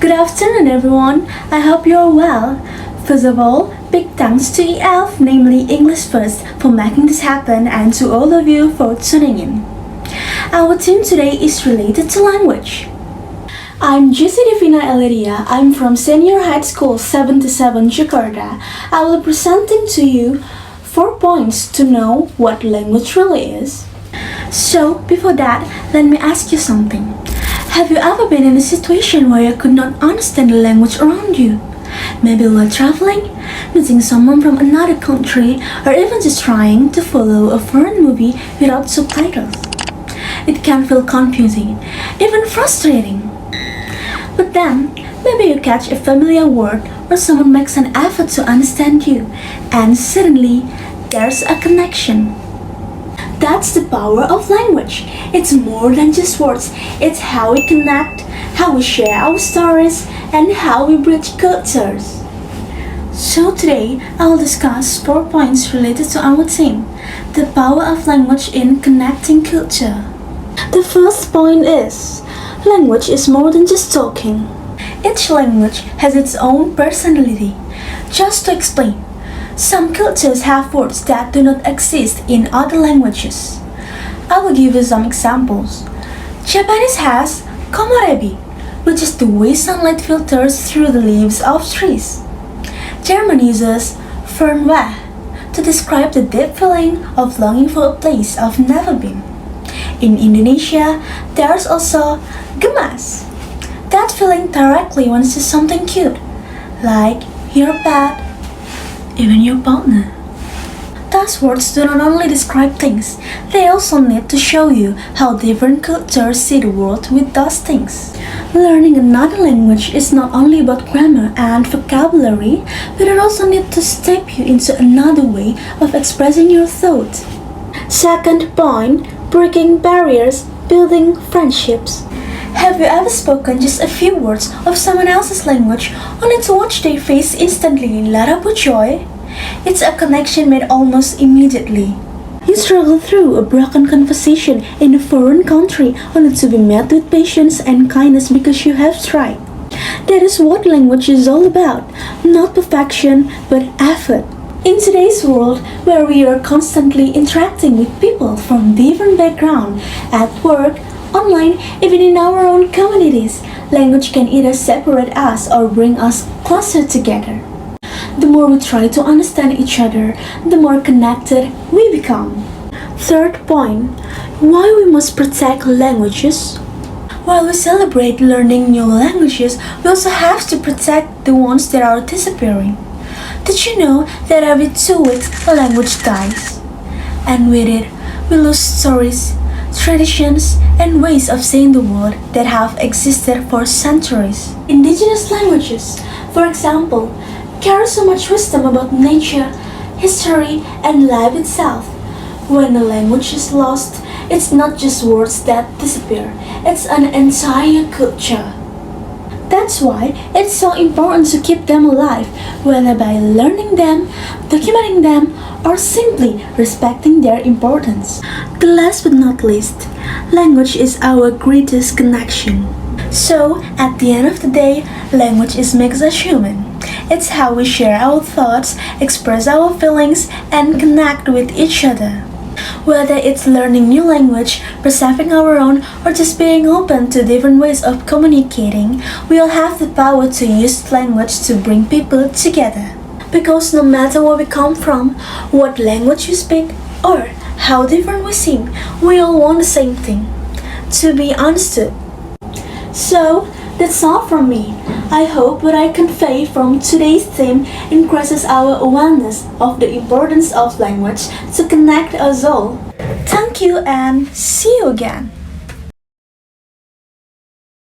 Good afternoon, everyone. I hope you're well. First of all, big thanks to EF, namely English First, for making this happen, and to all of you for tuning in. Our theme today is related to language. I'm Devina Eliria. I'm from Senior High School 77 Jakarta. I will be presenting to you 4 points to know what language really is. So, before that, let me ask you something. Have you ever been in a situation where you could not understand the language around you? Maybe while traveling, meeting someone from another country, or even just trying to follow a foreign movie without subtitles. It can feel confusing, even frustrating. But then, maybe you catch a familiar word or someone makes an effort to understand you, and suddenly, there's a connection. That's the power of language. It's more than just words. It's how we connect, how we share our stories, and how we bridge cultures. So today, I will discuss 4 points related to our theme, the power of language in connecting culture. The first point is, language is more than just talking. Each language has its own personality. Just to explain, some cultures have words that do not exist in other languages. I will give you some examples. Japanese has komorebi, which is the way sunlight filters through the leaves of trees. German uses fernweh to describe the deep feeling of longing for a place I've never been. In Indonesia, there's also gemas, that feeling directly when you see something cute, like your pet, even your partner. Thus, words do not only describe things, they also need to show you how different cultures see the world with those things. Learning another language is not only about grammar and vocabulary, but it also needs to step you into another way of expressing your thoughts. Second point, breaking barriers, building friendships. Have you ever spoken just a few words of someone else's language only to watch their face instantly light up with joy? It's a connection made almost immediately. You struggle through a broken conversation in a foreign country only to be met with patience and kindness because you have tried. That is what language is all about, not perfection, but effort. In today's world, where we are constantly interacting with people from different backgrounds, at work, online, even in our own communities, language can either separate us or bring us closer together. The more we try to understand each other, the more connected we become. Third point, why we must protect languages. While we celebrate learning new languages, we also have to protect the ones that are disappearing. Did you know that every 2 weeks a language dies? And with it, we lose stories, traditions, and ways of saying the word that have existed for centuries. Indigenous languages, for example, carry so much wisdom about nature, history, and life itself. When a language is lost, it's not just words that disappear, it's an entire culture. That's why it's so important to keep them alive, whether by learning them, documenting them, or simply respecting their importance. The last but not least, language is our greatest connection. So, at the end of the day, language makes us human. It's how we share our thoughts, express our feelings, and connect with each other. Whether it's learning new language, preserving our own, or just being open to different ways of communicating, we all have the power to use language to bring people together. Because no matter where we come from, what language we speak, or how different we seem, we all want the same thing, to be understood. So, that's all from me. I hope what I convey from today's theme increases our awareness of the importance of language to connect us all. Thank you and see you again.